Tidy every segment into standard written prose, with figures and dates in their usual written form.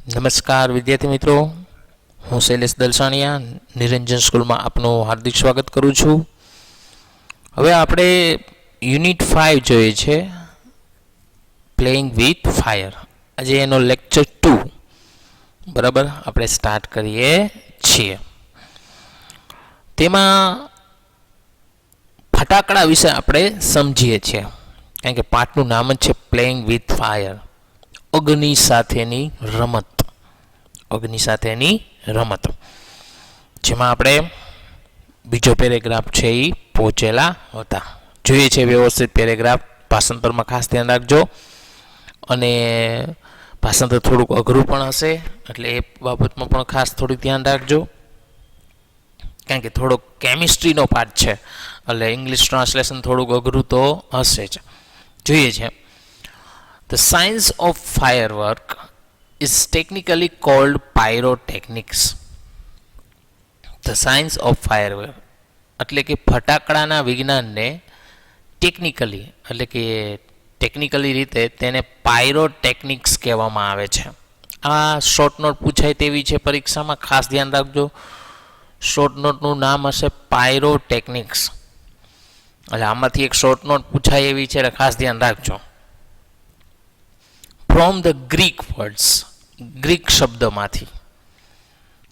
નમસ્કાર વિદ્યાર્થી મિત્રો, હું શૈલેષ દલસાણિયા નિરંજન સ્કૂલમાં આપનું હાર્દિક સ્વાગત કરું છું. હવે આપણે યુનિટ 5 જોઈએ છે, પ્લેઇંગ વિથ ફાયર. આજે એનો લેક્ચર 2 બરાબર આપણે સ્ટાર્ટ કરીએ છીએ. તેમાં ફટાકડા વિશે આપણે સમજીએ છીએ, કારણ કે પાઠનું નામ જ છે પ્લેઇંગ વિથ ફાયર, અગ્નિ સાથેની રમત. અગ્નિ સાથેની રમત, જેમાં આપણે બીજો પેરેગ્રાફ છે એ પહોંચેલા હતા. જોઈએ છે વ્યવસ્થિત પેરેગ્રાફ, ભાષાંતરમાં ખાસ ધ્યાન રાખજો. અને ભાષાંતર થોડુંક અઘરું પણ હશે, એટલે એ બાબતમાં પણ ખાસ થોડું ધ્યાન રાખજો, કારણ કે થોડોક કેમિસ્ટ્રીનો પાર્ટ છે, એટલે ઇંગ્લિશ ટ્રાન્સલેશન થોડુંક અઘરું તો હશે જ. જોઈએ છે, The science of firework is technically called pyrotechnics. The science of firework એટલે કે ફટાકડાના વિજ્ઞાનને ટેકનિકલી એટલે કે ટેકનિકલી રીતે તેને પાયરોટેકનિક્સ કહેવામાં આવે છે. આ શોર્ટ નોટ પૂછાય તેવી છે પરીક્ષામાં, ખાસ ધ્યાન રાખજો. શોર્ટ નોટનું નામ હશે પાયરોટેકનિક્સ, એટલે આમાંથી એક શોર્ટ નોટ પૂછાય એવી છે, એટલે ખાસ ધ્યાન રાખજો. From the Greek words, Greek શબ્દમાંથી.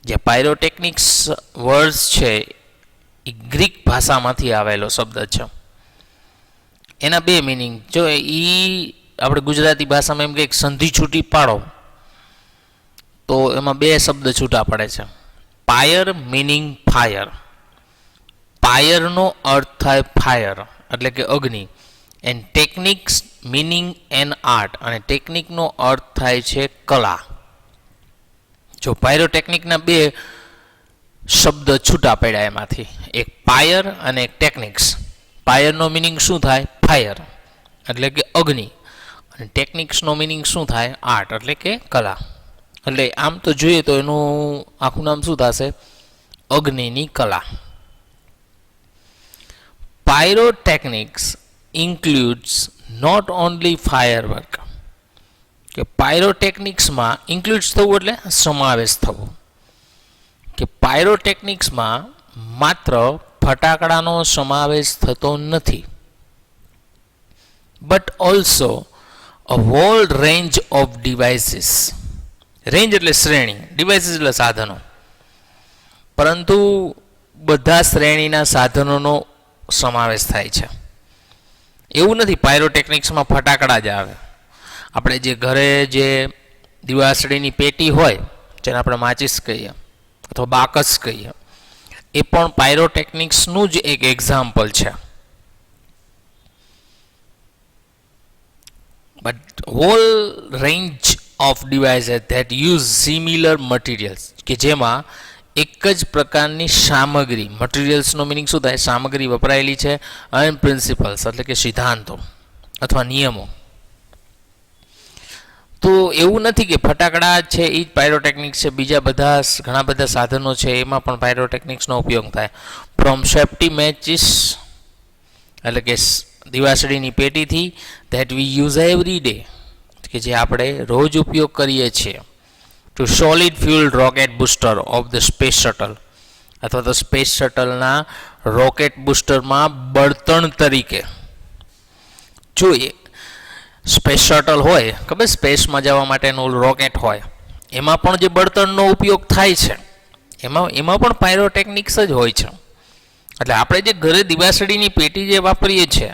જે પાયરોટેકનિક્સ વર્ડ્સ છે એ ગ્રીક ભાષામાંથી આવેલો શબ્દ છે. એના બે મિનિંગ, જો એ આપણે ગુજરાતી ભાષામાં એમ કે સંધિ છૂટી પાડો તો એમાં બે શબ્દ છૂટા પડે છે. પાયર મિનિંગ ફાયર. પાયરનો અર્થ થાય ફાયર એટલે કે અગ્નિ, and techniques meaning and art, અને ટેકનિકનો અર્થ થાય છે કલા. જો પાયરોટેકનિકના બે શબ્દ છૂટા પડ્યા એમાંથી, એક પાયર અને એક ટેકનિક્સ. પાયરનો મિનિંગ શું થાય? ફાયર એટલે કે અગ્નિ, અને ટેકનિક્સનો મિનિંગ શું થાય? આર્ટ એટલે કે કલા. એટલે આમ તો જોઈએ તો એનું આખું નામ શું થશે? અગ્નિની કલા. Pyrotechnics includes not only firework. કે પાયરોટેકનિક્સમાં ઇન્ક્લુડ્સ થવું એટલે સમાવેશ થવો, કે પાયરોટેકનિક્સમાં માત્ર ફટાકડાનો સમાવેશ થતો નથી, but also a whole range of devices. Range એટલે શ્રેણી, ડિવાઇસીસ એટલે સાધનો, પરંતુ બધા શ્રેણીના સાધનોનો સમાવેશ થાય છે. એવું નથી પાયરોટેકનિક્સમાં ફટાકડા જ આવે. આપણે જે ઘરે જે દિવાસળીની પેટી હોય, જેને આપણે માચિસ કહીએ અથવા બાકસ કહીએ, એ પણ પાયરોટેકનિક્સનું જ એક એક્ઝામ્પલ છે. But whole range of devices that use similar materials, કે જેમાં એક જ પ્રકારની સામગ્રી, મટીરિયલ્સનો મિનિંગ શું થાય? સામગ્રી વપરાયેલી છે, અને પ્રિન્સિપલ્સ એટલે કે સિદ્ધાંતો અથવા નિયમો. તો એવું નથી કે ફટાકડા છે એ જ પાયરોટેકનિક્સ છે, બીજા બધા ઘણા બધા સાધનો છે એમાં પણ પાયરોટેકનિક્સનો ઉપયોગ થાય. ફ્રોમ સેફ્ટી મેચિસ એટલે કે દિવાસળીની પેટીથી, that we use every day, કે જે આપણે રોજ ઉપયોગ કરીએ છીએ, to solid fuel rocket booster of the space shuttle, અથવા તો સ્પેસ શટલના રોકેટ બુસ્ટરમાં બળતણ તરીકે. જોઈએ સ્પેસ શટલ હોય, ખબર સ્પેસમાં જવા માટેનું રોકેટ હોય, એમાં પણ જે બળતણનો ઉપયોગ થાય છે એમાં પણ પાયરોટેકનિક્સ જ હોય છે. એટલે આપણે જે ઘરે દિવાસળીની પેટી જે વાપરીએ છીએ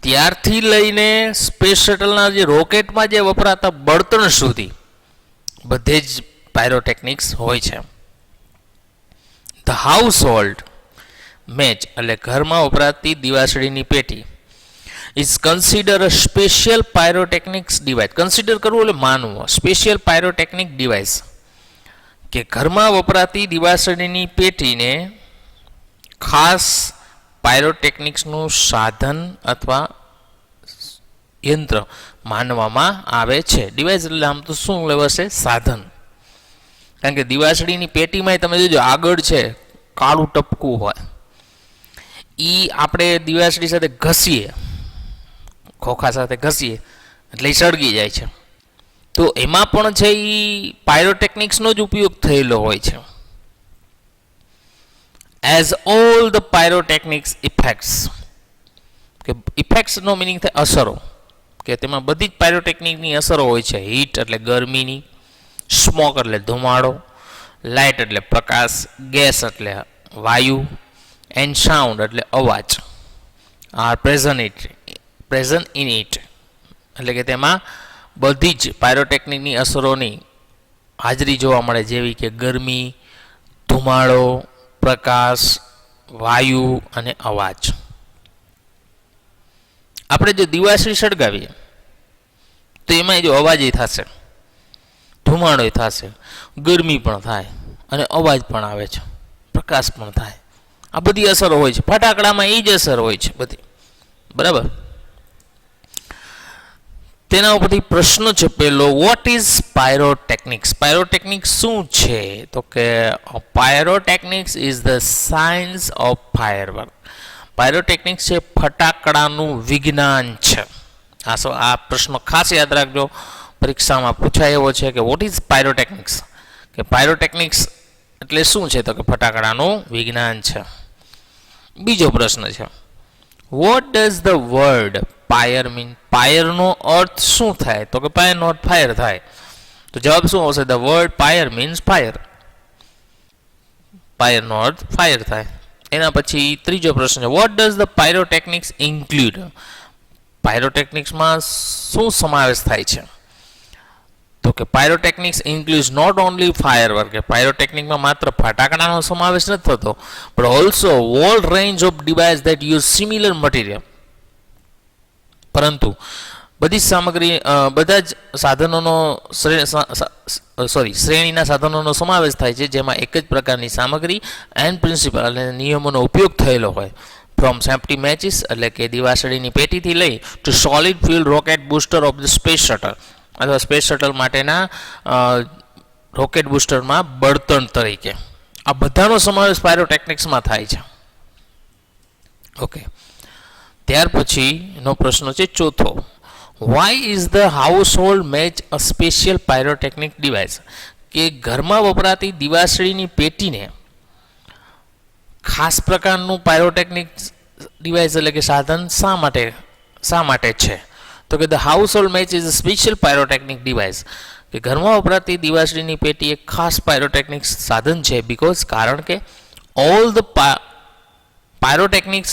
ત્યારથી લઈને સ્પેસ શટલના જે રોકેટમાં જે વપરાતા બળતણ સુધી બધે જ પાયરોટેકનિક્સ હોય છે. ધ હાઉસ હોલ્ડ મેચ એટલે ઘરમાં વપરાતી દિવાસળીની પેટી is consider a special pyrotechnics device. Consider કરવું એટલે માનવું, સ્પેશિયલ પાયરોટેકનિક ડિવાઇસ, કે ઘરમાં વપરાતી દિવાસળીની પેટીને ખાસ પાયરોટેકનિક્સનું સાધન અથવા યંત્ર માનવામાં આવે છે. ડિવાઇસ એટલે આમ તો શું લેવાશે? સાધન. કારણ કે દિવાસળીની પેટીમાં તમે જોજો આગળ છે કાળું ટપકું હોય, એ આપણે દિવાસળી સાથે ઘસીએ, ખોખા સાથે ઘસીએ એટલે એ સળગી જાય છે. તો એમાં પણ છે એ પાયરોટેકનિક્સનો જ ઉપયોગ થયેલો હોય છે. As all the pyrotechnics effects, કે ઇફેક્ટ્સનો મિનિંગ થાય અસરો, કે તેમાં બધી જ પાયરોટેકનિકની અસરો હોય છે. હીટ એટલે ગરમીની, સ્મોક એટલે ધુમાડો, લાઇટ એટલે પ્રકાશ, ગેસ એટલે વાયુ, એન્ડ સાઉન્ડ એટલે અવાજ આર પ્રેઝન્ટ ઇન ઇટ, એટલે કે તેમાં બધી જ પાયરોટેકનિકની અસરોની હાજરી જોવા મળે, જેવી કે ગરમી, ધુમાડો, પ્રકાશ, વાયુ અને અવાજ. આપણે જો દિવાસળી સળગાવીએ તો એમાં જો અવાજ થશે, ધુમાડો થશે, ગરમી પણ થાય અને અવાજ પણ આવે છે, પ્રકાશ પણ થાય. આ બધી અસરો હોય છે. ફટાકડામાં એ જ અસર હોય છે બધી, બરાબર. તેના ઉપરથી પ્રશ્ન છે પહેલો, વોટ ઇઝ પાયરોટેકનિક્સ? પાયરોટેકનિક્સ શું છે? તો કે pyrotechnics is the science of firework. Pyrotechnics છે ફટાકડાનું વિજ્ઞાન છે. આ પ્રશ્ન ખાસ યાદ રાખજો, પરીક્ષામાં પૂછાય એવો છે કે વોટ ઇઝ પાયરોટેકનિક્સ, કે પાયરોટેકનિક્સ એટલે શું છે? તો કે ફટાકડાનું વિજ્ઞાન છે. બીજો પ્રશ્ન છે, what does the word fire mean? ફાયરનો અર્થ શું થાય? તો કે ફાયરનો અર્થ ફાયર થાય. તો જવાબ શું આવશે? The word fire means fire. ફાયરનો અર્થ ફાયર થાય. એના પછી ત્રીજો પ્રશ્ન છે, what does the pyrotechnics include? પાયરોટેકનિક્સમાં શું સમાવેશ થાય છે? તો કે pyrotechnics includes not only firework, કે પાયરોટેકનિકમાં માત્ર ફટાકડાનો સમાવેશ નથી થતો, પણ also all range of device that use similar material. પરંતુ બધી જ સામગ્રી, બધા જ સાધનોનો શ્રેણીના સાધનોનો સમાવેશ થાય છે, જેમાં એક જ પ્રકારની સામગ્રી એન્ડ પ્રિન્સિપલ અને નિયમોનો ઉપયોગ થયેલો હોય. ફ્રોમ સેફ્ટી મેચિસ એટલે કે દિવાસળીની પેટીથી લઈ to solid fuel rocket booster of the space shuttle, અથવા સ્પેસ શટલ માટેના રોકેટ બુસ્ટરમાં બળતણ તરીકે, આ બધાનો સમાવેશ પાયરોટેકનિક્સમાં થાય છે. ઓકે, ત્યાર પછીનો પ્રશ્ન છે ચોથો, why is the household match a special pyrotechnic device? કે ઘરમાં વપરાતી દિવાસળીની પેટીને ખાસ પ્રકારનું પાયરોટેકનિક ડિવાઇસ એટલે કે સાધન શા માટે છે? તો કે the household match is a special pyrotechnic device, કે ઘરમાં વપરાતી દિવાસળીની પેટી એક ખાસ પાયરોટેકનિક સાધન છે. બીકોઝ, કારણ કે ઓલ ધ પાયરોટેકનિક્સ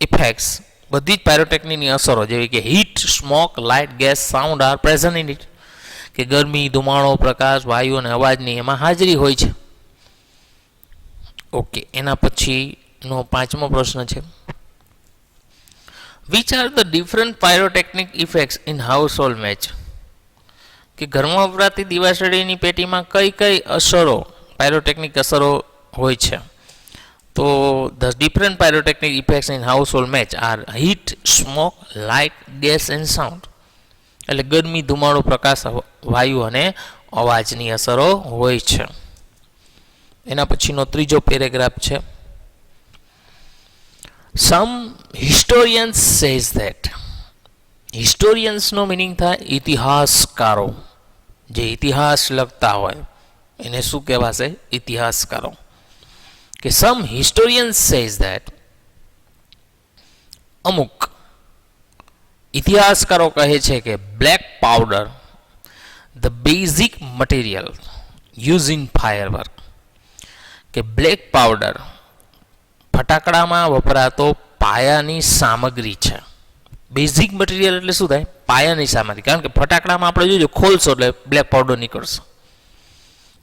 ઇફેક્ટ્સ, બધી જ પાયરોટેકનિકની અસરો જેવી કે heat, smoke, light, gas, sound are present in it, કે ગરમી, ધુમાડો, પ્રકાશ, વાયુ અને અવાજની એમાં હાજરી હોય છે. ઓકે, એના પછીનો પાંચમો પ્રશ્ન છે, which are the different pyrotechnic effects in household match? કે ઘરમાં વપરાતી દિવાસળીની પેટીમાં કઈ કઈ અસરો, પાયરોટેકનિક અસરો હોય છે? તો the different pyrotechnic effects in household match are heat, smoke, light, gas and sound, એટલે ગરમી, ધુમાડો, પ્રકાશ, વાયુ અને અવાજની અસરો હોય છે. એના પછીનો ત્રીજો પેરેગ્રાફ છે, સમ હિસ્ટોરિયન્સ સેઝ ધેટ. હિસ્ટોરિયન્સનો મિનિંગ થાય ઇતિહાસકારો, જે ઇતિહાસ લખતા હોય એને શું કહેવાશે? ઇતિહાસકારો. કે સમ હિસ્ટોરિયન્સ સેઝ ધેટ, અમુક ઇતિહાસકારો કહે છે કે black powder the basic material use in firework, કે બ્લેક પાવડર ફટાકડામાં વપરાતો પાયાની સામગ્રી છે. બેઝિક મટીરિયલ એટલે શું થાય? પાયાની સામગ્રી. કારણ કે ફટાકડામાં આપણે જોજો ખોલશો એટલે બ્લેક પાવડર નીકળશે,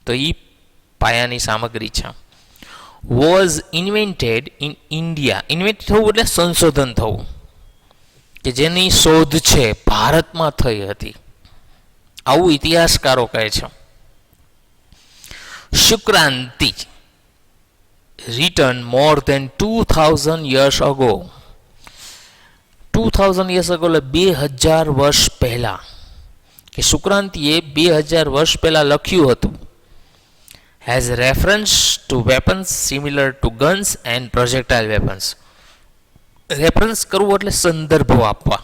તો એ પાયાની સામગ્રી છે. Was invented in India, invent થવું એટલે સંશોધન થવું, કે જેની શોધ છે ભારતમાં થઈ હતી, આવું ઇતિહાસકારો કહે છે. શુક્રાંતિ written more than 2000 years ago. 2000 years ago એટલે 2000 વર્ષ પહેલા, કે શુક્રાંતિએ 2000 વર્ષ પહેલા લખ્યું હતું. has reference to weapons similar to guns and projectile weapons. Reference કરવું એટલે સંદર્ભો આપવા,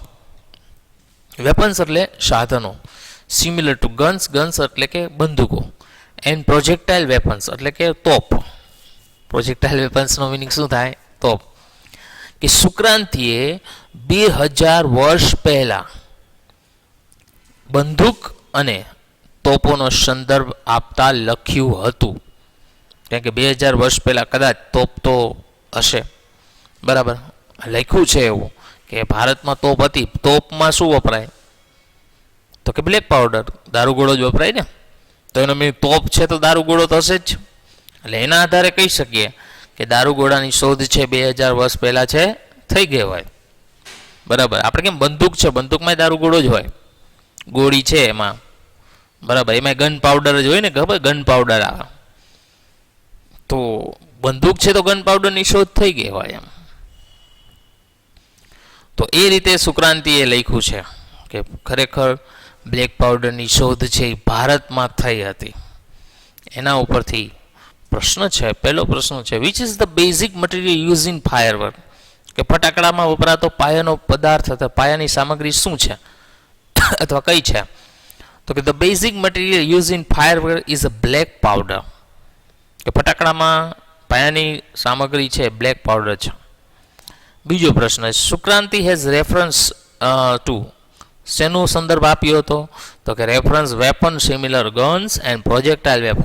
વેપન્સ એટલે સાધનો, સિમિલર ટુ ગન્સ, ગન્સ એટલે કે બંદૂકો, એન્ડ પ્રોજેક્ટાઇલ વેપન્સ એટલે કે તોપ. પ્રોજેક્ટાઇલ વેપન્સનો મિનિંગ શું થાય? તોપ. કે સુક્રાંતિએ 2000 વર્ષ પહેલા બંદૂક અને તોપોનો સંદર્ભ આપતા લખ્યું હતું. કારણ કે 2000 વર્ષ પહેલા કદાચ તોપ તો હશે, બરાબર, લખ્યું છે એવું કે ભારતમાં તોપ હતી. તોપમાં શું વપરાય? તો કે બ્લેક પાવડર, દારૂગોળો જ વપરાય ને. તો એનો મીનિંગ તોપ છે તો દારૂગોળો તો હશે જ. એટલે એના આધારે કહી શકીએ કે દારૂગોળાની શોધ છે 2000 વર્ષ પહેલાં છે, થઈ ગઈ હોય, બરાબર. આપણે કેમ બંદૂક છે, બંદૂકમાં દારૂગોળો જ હોય, ગોળી છે એમાં, બરાબર, એમાં ગન પાવડર જ હોય ને, ખબર ગન પાવડર આવે. તો બંદૂક છે તો ગન પાવડરની શોધ થઈ ગઈ હોય એમ. તો એ રીતે સુક્રાંતિએ લખ્યું છે કે ખરેખર બ્લેક પાવડરની શોધ છે એ ભારતમાં થઈ હતી. એના ઉપરથી પ્રશ્ન છે, પહેલો પ્રશ્ન છે, which is the basic material use in firework? કે ફટાકડામાં વપરાતો પાયાનો પદાર્થ અથવા પાયાની સામગ્રી શું છે અથવા કઈ છે? તો કે the basic material use in firework is a black powder. કે ફટાકડામાં પાયાની સામગ્રી છે બ્લેક પાવડર છે. બીજો પ્રશ્ન, સુક્રાંતિ હેઝ રેફરન્સ ટુ, શેનો સંદર્ભ આપ્યો હતો? તો કે reference weapon similar guns and projectile weapon.